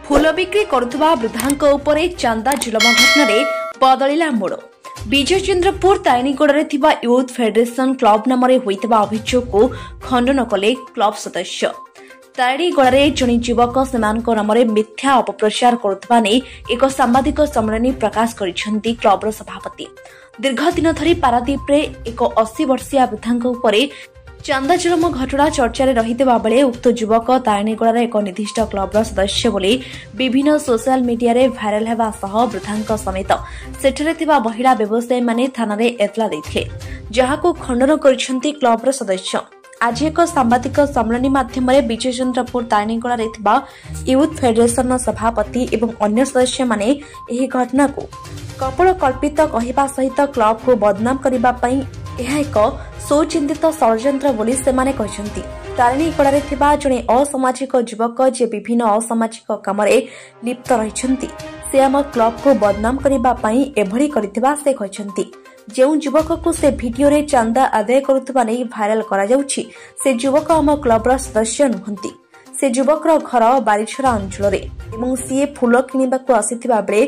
फूल बिक्री करुवा वृद्धा उपरे चांदा जुलम घटन बदलिला मोड़। विजयचंद्रपुर तारिणीगढ़ यूथ फेडरेशन क्लब नाम अभियोग को खंडन कले क्लब सदस्य। तारिणीगढ़ जड़े युवक से नाम मिथ्या अपप्रचार करुवा नहीं एक सांबादिक सम्मेलन प्रकाश करिसेंती क्लबर सभापति। दीर्घ दिन धरी पारादीप रे एक 80 वर्षीय वृद्धा चांदा जुलम घटना चर्चा रहीता बेले उक्त युवक तारिणीगढ़ एक निर्दिष्ट क्लबर सदस्य बोली विभिन्न सोशल मीडिया रे भाइराल हेबा सह वृद्धा समेत सेठरे थिबा महिला व्यवसायी माने थाना रे एतला दैथिले, जहाको खंडन करिसेंती क्लबर सदस्य। आज एक सांबादिक सम्मेलन माध्यम विजयचंद्रपुर तारिणीगढ़ यूथ फेडरेशन सभापति एवं अन्य सदस्य माने एही घटना को कपड़ कल्पित कहवा सहित क्लब को बदनाम करने एक सुचिंतित षड्यंत्र बोली सेमाने कहते। तारिणीगढ़ जड़े असामाजिक युवक जे विभिन्न असामाजिक काम लिप्त रही से आम क्लब को बदनाम करने एभली करथिबा से कहते। जो युवक को से वीडियो रे चांदा आदाय करुवा नहीं भाइराल करा जाउछि से युवक आम क्लबर सदस्य नुहंती। से युवकर घर बारिछड़ा अंचल सी फूल किणवाक आसीथिबा बेले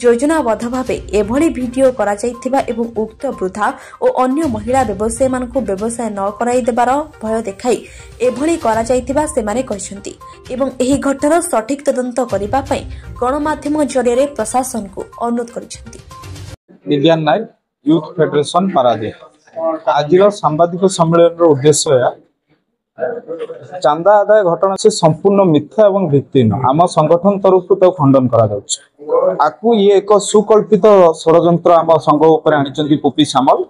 योजनाबद्ध भाव एभली भिडियो करा जायथिबा एवं उक्त वृद्धा और अन्य महिला व्यवसायी मानकु व्यवसाय न कराई देबार भय देखाई एभली करा जायथिबा सेमाने कहिसेंती एवं एही घटनार सठिक तदंत करिबा पई गणमाध्यम जरिए प्रशासन को अनुरोध करिसेंती। दिव्यान नायक यूथ फेडरेशन पारादीप आज सांबादिक सम्मेलन उद्देश्य चांदा आदाय घटना से संपूर्ण मिथ्या एवं भित्तिहीन आम संगठन तरफ खंडन करा ये एक सुकल्पित षड्यंत्र आम संघ उपर आनी पुपी सामल।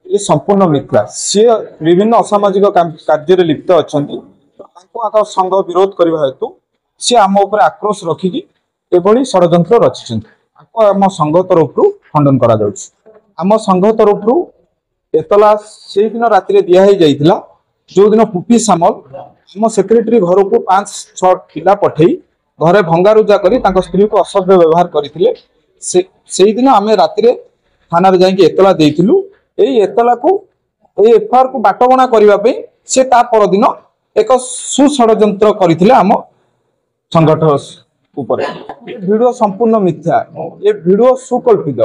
ये संपूर्ण मिथ्या सी विभिन्न असामाजिक कार्य लिप्त अच्छा संघ विरोध करने हेतु सी आम उपर आक्रोश रखिकी एभली षड्यंत्र रचिंट आम संघ तरफ खंडन करा आम संघ तरफ एतला से दिन राति दिया जाइथिला जो दिन पुपी सामल आम सेक्रेटरी घर को 5-6 पिला पठे घरे भंगारुजा कर स्त्री को असभ्य व्यवहार करते से दिन आम राति थाना जाकि एतला देइथिलु। एई एतला को एफआईआर को बाटबणा करने से परदिन एक सुषड्यंत्र करथिले आम संगठन ऊपर। वीडियो संपूर्ण मिथ्या, ये वीडियो सुकल्पित।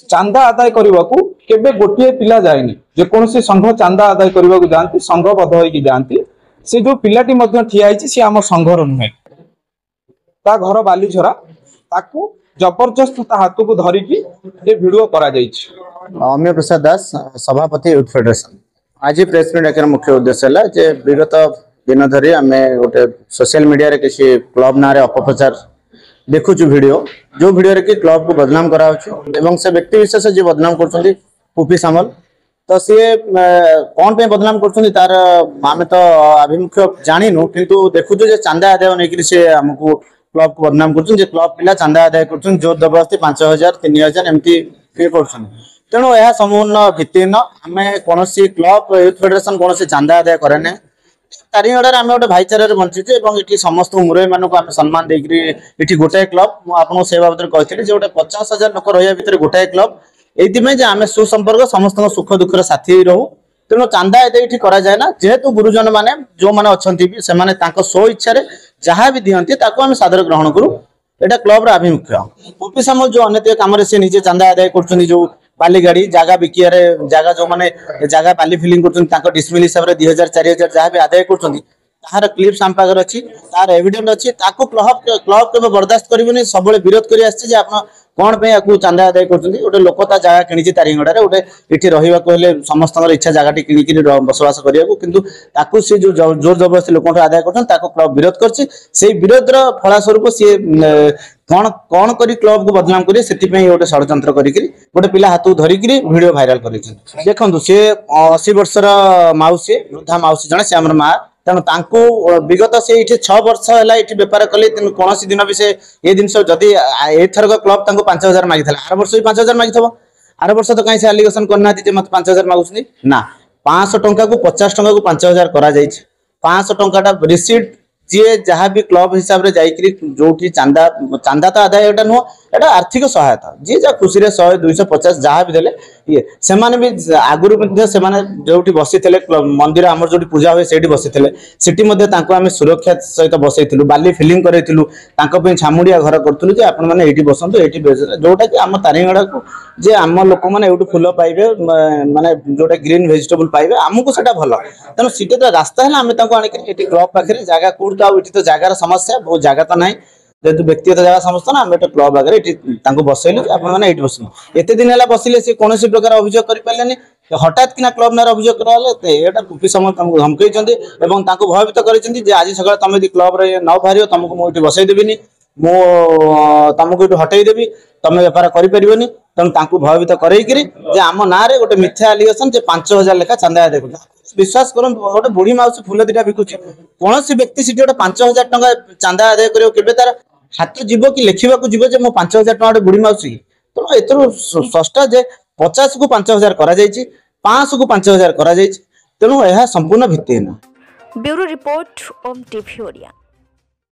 चांदा आदाय करने को केबे गोटे पिला जाएनी जेकोसी संघ चांदा आदाय करने को जाती संघबद्ध होगी जाती से जो पिलाटी मध्य ठिया होइछि से आम संघर नुहे ता घर बालीछरा ताकू जबरदस्त ता हाथ को धरिकी ये वीडियो करा जाइछि। अम्य प्रसाद दास सभापति यूथ फेडरेशन आज प्रेस मीट एक मुख्य उद्देश्य है जे विगत दिन धरी आम गोटे सोशल मीडिया रे किसी क्लब ना अपप्रचार देखुचु वीडियो जो वीडियो रे कि क्लब को बदनाम करा एवं से व्यक्ति विशेष जी बदनाम कर पुपी सामल तो सी कौन पे बदनाम कर तार आम तो आभिमुख्य जानिनु किंतु देखुचु जे चांदा आदाय नहीं से आमको क्लब को बदनाम कर क्लब पिला चांदा आदाय कर जोर जबरदस्ती 5,000 3,000 एमती ये कर तेणु यह संपूर्ण भित्तिहीन। आम कौन क्लब यूथ फेडरेशन कौन चांदा आदाय करे ना तारिणीगढ़ आम गोटे भाईचारे बंचीचे ये समस्त मुरई मानक आम सम्मान देकर गोटाए क्लब आपको से बाबद कही गोटे 50,000 लोक रहा भितर गोटाए क्लब ये आम सुसंपर्क समस्त सुख दुखर साथी रहू। तेणु चांदा ये करा जाए ना जेहेतु गुरुजन मैंने जो मैंने अच्छा स्व इच्छा जहाँ भी दिखती आम सादर ग्रहण करूँ। यहाँ क्लब आभिमुख्य पुपी सामल जो अन्य कम निजे चांदा आदाय कर जो बाली गाड़ी जगह बिकिया जगह जो मैंने जगह बाली फिलिंग कर डिसमिल हिसाब से 2,000-4,000 जहाँ भी आदाय कर क्लिप्स आम पाखे अच्छी तार एविडेंट अच्छी क्लब के बर्दाश्त करें सब विरोध कर कौन पे चांदा आदाय कर गोटे लोक जगह किणी तारिणीगढ़ गोटे ये रहा समस्त इच्छा जगह किणिकी बसवास करने को सी जो जोर जबरदस्ती लोक आदाय कर क्लब विरोध कर विरोध फलस्वरूप सी कौन कौन करी क्लब को बदनाम करिए से गोटे षड्यंत्र गोटे पिला हाथ धरिक वीडियो भाइराल कर देखु सी 80 वर्षर माउसी वृद्धा माउसी जड़े से आम माँ तेणु विगत से 6 वर्ष है ये बेपार कले कौन दिन भी से ये जिन जदि एथरक क्लब 5,000 मागी आर वर्ष भी 5,000 मागी आर वर्ष तो कहीं से आलिगेसन करना मत 5,000 मागुच ना 500 टंका को 50 टंका को 5,000 करा 500 टंका रिसीट जी जहाँ भी क्लब हिसाब से जाइए जो चांदा चांदा तो आदाय एटा नुह एटा आर्थिक सहायता जी जा खुशी 100 250 जहाँ भी देले ये से भी आगुरी जो बसी मंदिर आम जो पूजा हुए से बसी आम सुरक्षा सहित बसई बाली फिलिंग करूँ छामुड़िया घर करूँ आपने बसतु ये जोटा कि आम तारिगड़ा को जे आम लोक मैंने फुल पाइबे माने जोटा ग्रीन वेजिटेबल पाइबे आमको से भल तेणु सीटे तो रास्ता है आम क्लब पाखे जगह कौट तो जगार समस्या बहुत जगह तो ना जेहतु व्यक्तिगत जगह समस्त ना आम क्लब आगे बसैलु आपने बस एत दिन है बसिले सी कौन प्रकार अभियोग करें हठात किना क्लब ना अभियोग कराला कुपी समय धमकई भयभीत कर आज सकाल तुम यदि क्लब न बाहर तुमको मुझे बसईदेवी मु तुमको ये हटईदेवी तुम बेपार कर तेणु भयभीत कर आम ना गोटे मिथ्या आलिगेसन 5000 लेखा चांदा देख विश्वास कर गोटे बुढ़ी माउसी फुल दीटा बिकुची कौन व्यक्ति सीट गोटे 5000 टका चांदा आदाय कर तार हाथ जीव कि लिखा जीव जे मो 5000 टका बुढ़ी माउसी तेणु एथर सस्ता जे 50 को 5000 करा 500 को 5000 करा तेणु यह संपूर्ण भित्तिहीन। ब्यूरो रिपोर्ट ओम टीवी ओडिया।